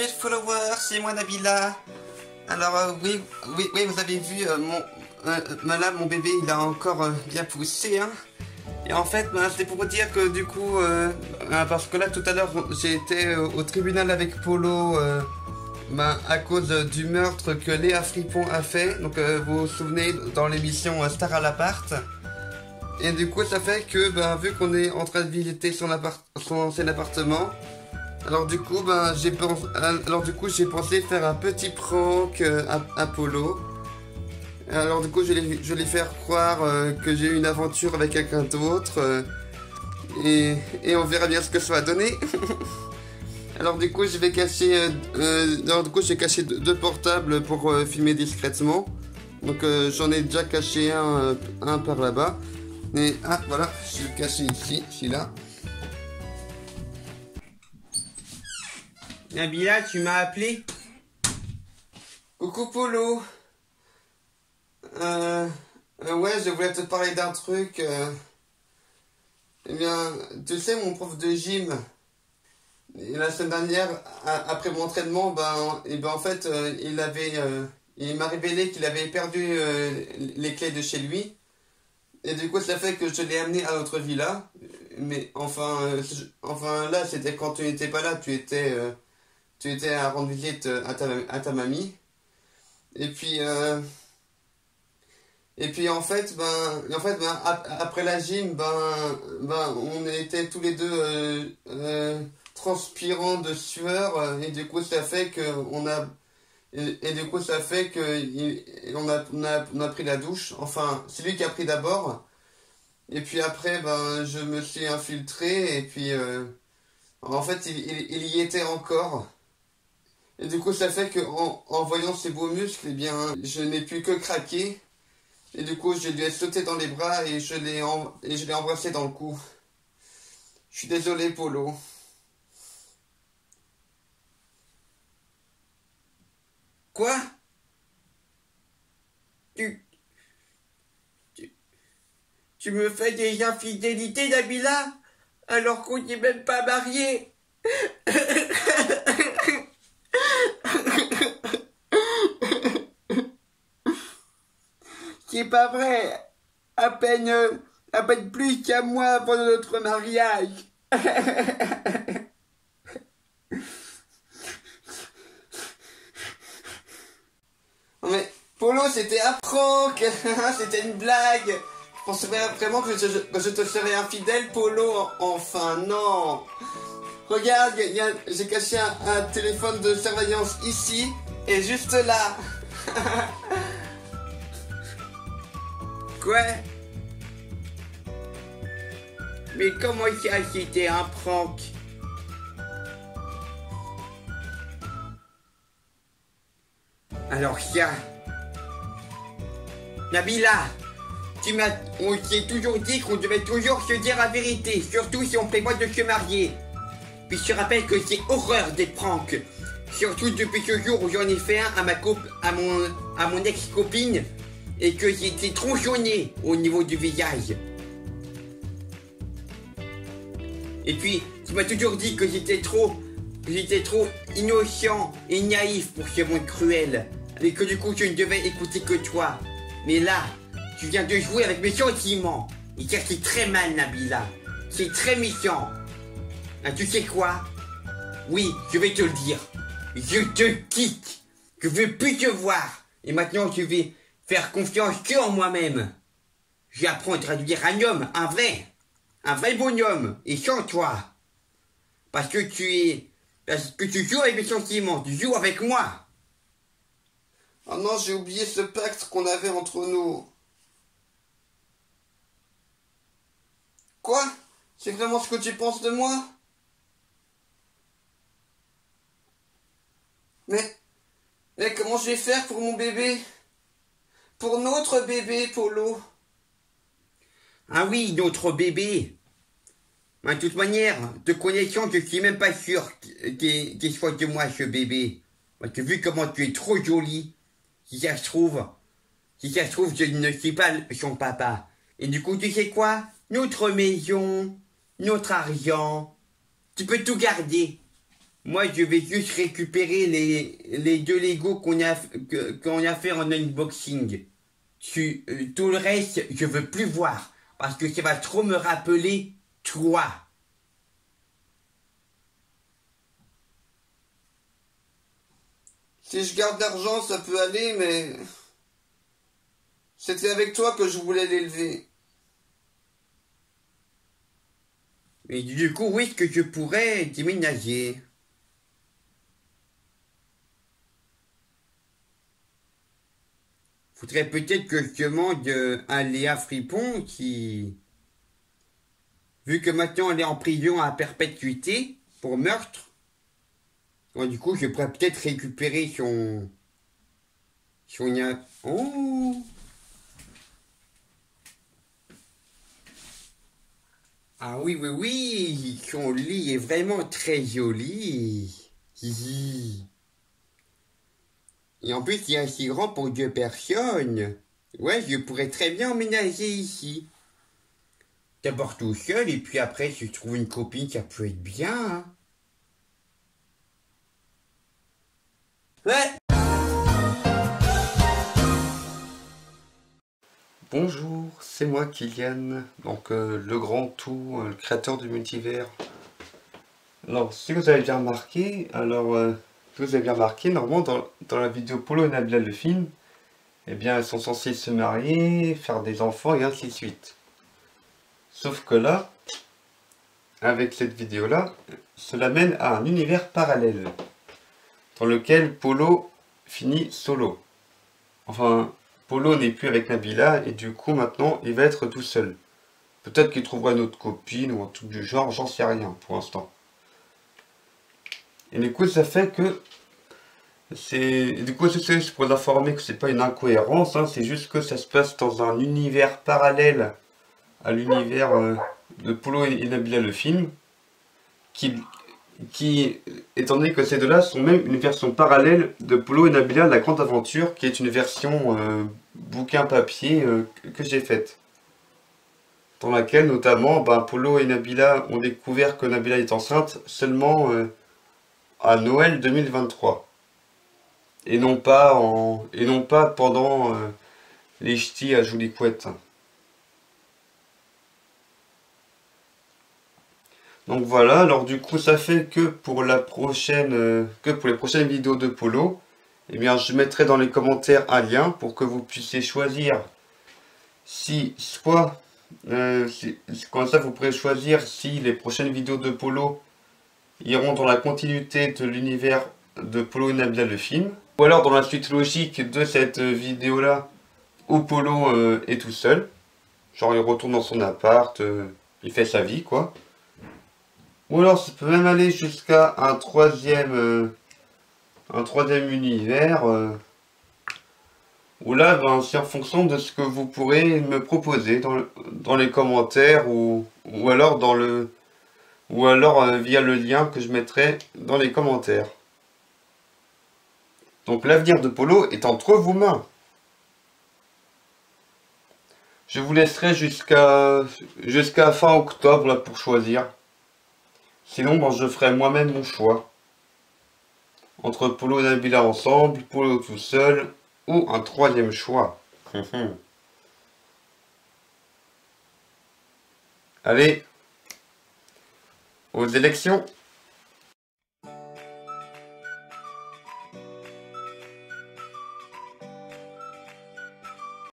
chers followers, c'est moi Nabila. Alors oui, vous avez vu là, mon bébé il a encore bien poussé, hein. Et en fait, c'est pour vous dire que du coup, parce que là tout à l'heure j'ai été au tribunal avec Polo à cause du meurtre que Léa Fripon a fait. Donc vous vous souvenez dans l'émission Star à l'appart. Et du coup ça fait que vu qu'on est en train de visiter son ancien appartement, alors du coup j'ai pensé faire un petit prank à Polo. Alors du coup je vais faire croire que j'ai eu une aventure avec quelqu'un d'autre et on verra bien ce que ça va donner. Alors du coup je vais cacher j'ai caché deux portables pour filmer discrètement. Donc j'en ai déjà caché un par là-bas. Et voilà, je vais le cacher ici, celui-là. Nabila, tu m'as appelé? Coucou Polo. Ouais, je voulais te parler d'un truc. Eh bien, tu sais, mon prof de gym, et la semaine dernière, après mon entraînement, en fait, il m'a révélé qu'il avait perdu les clés de chez lui. Et du coup, ça fait que je l'ai amené à notre villa. Mais enfin là, c'était quand tu n'étais pas là, tu étais à rendre visite à ta mamie. Et puis en fait, après la gym, on était tous les deux transpirants de sueur. Et du coup, ça fait que on a pris la douche. Enfin, c'est lui qui a pris d'abord. Et puis après, je me suis infiltré. Et puis, en fait, il y était encore. Et du coup, ça fait que en voyant ses beaux muscles, eh bien, je n'ai pu que craquer. Et du coup, je lui ai sauté dans les bras et je l'ai embrassé dans le cou. Je suis désolé, Polo. Quoi? Tu me fais des infidélités, Nabila, alors qu'on n'est même pas mariés. C'est pas vrai. À peine plus qu'un mois avant notre mariage. Mais Polo, c'était un prank. C'était une blague. Je pensais vraiment que je te serais infidèle, Polo. Enfin, non. Regarde, j'ai caché un téléphone de surveillance ici et juste là. Quoi? Mais comment ça, c'était un prank? Alors ça... Nabila, on s'est toujours dit qu'on devait toujours se dire la vérité, surtout si on prévoit de se marier. Puis je te rappelle que c'est horreur des pranks. Surtout depuis ce jour où j'en ai fait un à mon ex-copine et que j'étais tronçonné au niveau du visage. Et puis, tu m'as toujours dit que j'étais trop innocent et naïf pour ce monde cruel. Et que du coup, je ne devais écouter que toi. Mais là, tu viens de jouer avec mes sentiments. Et ça, c'est très mal, Nabila. C'est très méchant. Ah, tu sais quoi? Oui, je vais te le dire. Je te quitte. Je veux plus te voir. Et maintenant, je vais faire confiance que en moi-même. Je vais apprendre à devenir un homme, un vrai bonhomme, et sans toi. Parce que tu joues avec mes sentiments, tu joues avec moi. Oh non, j'ai oublié ce pacte qu'on avait entre nous. Quoi? C'est vraiment ce que tu penses de moi? Mais comment je vais faire pour mon bébé? Pour notre bébé, Polo? Ah oui, notre bébé. De toute manière, te connaissant, je suis même pas sûr qu'il soit de moi, ce bébé. Parce que vu comment tu es trop jolie, si ça se trouve, je ne suis pas son papa. Et du coup, tu sais quoi? Notre maison, notre argent, tu peux tout garder. Moi, je vais juste récupérer les deux Lego qu'on a fait en unboxing. Tout le reste, je veux plus voir. Parce que ça va trop me rappeler toi. Si je garde l'argent, ça peut aller, mais... C'était avec toi que je voulais l'élever. Et du coup, où est-ce que je pourrais déménager? Faudrait peut-être que je demande à Léa Fripon qui... Vu que maintenant elle est en prison à perpétuité pour meurtre, bon, du coup je pourrais peut-être récupérer son... Oh! Ah oui, oui, oui! Son lit est vraiment très joli! Hihi. Et en plus il est assez grand pour 2 personnes! Ouais, je pourrais très bien emménager ici! D'abord tout seul, et puis après, si je trouve une copine, ça peut être bien, hein. Ouais. Bonjour, c'est moi Kylian, donc le grand tout, le créateur du multivers. Alors, si vous avez bien remarqué, normalement dans la vidéo Polo et Nabila le film, eh bien elles sont censées se marier, faire des enfants et ainsi de suite. Sauf que là, avec cette vidéo-là, cela mène à un univers parallèle, dans lequel Polo finit solo. Enfin, Polo n'est plus avec Nabila, et du coup, maintenant, il va être tout seul. Peut-être qu'il trouvera une autre copine, ou un truc du genre, j'en sais rien, pour l'instant. Et du coup, ça fait que... Du coup, c'est pour l'informer que c'est pas une incohérence, hein, c'est juste que ça se passe dans un univers parallèle à l'univers de Polo et Nabila le film, qui, étant donné que ces deux-là sont même une version parallèle de Polo et Nabila la grande aventure, qui est une version bouquin papier que j'ai faite. Dans laquelle, notamment, Polo et Nabila ont découvert que Nabila est enceinte seulement à Noël 2023. Et non pas pendant les ch'tis à Jolie Couette. Donc voilà, alors du coup ça fait que pour les prochaines vidéos de Polo, eh bien je mettrai dans les commentaires un lien pour que vous puissiez choisir comme ça vous pourrez choisir si les prochaines vidéos de Polo iront dans la continuité de l'univers de Polo et Nabila le film, ou alors dans la suite logique de cette vidéo là où Polo est tout seul, genre il retourne dans son appart, il fait sa vie quoi. Ou alors ça peut même aller jusqu'à un troisième univers, où là c'est en fonction de ce que vous pourrez me proposer dans les commentaires ou alors via le lien que je mettrai dans les commentaires. Donc l'avenir de Polo est entre vos mains. Je vous laisserai jusqu'à fin octobre là, pour choisir. Sinon, je ferai moi-même mon choix. Entre Polo et Nabila ensemble, Polo tout seul, ou un troisième choix. Allez, aux élections!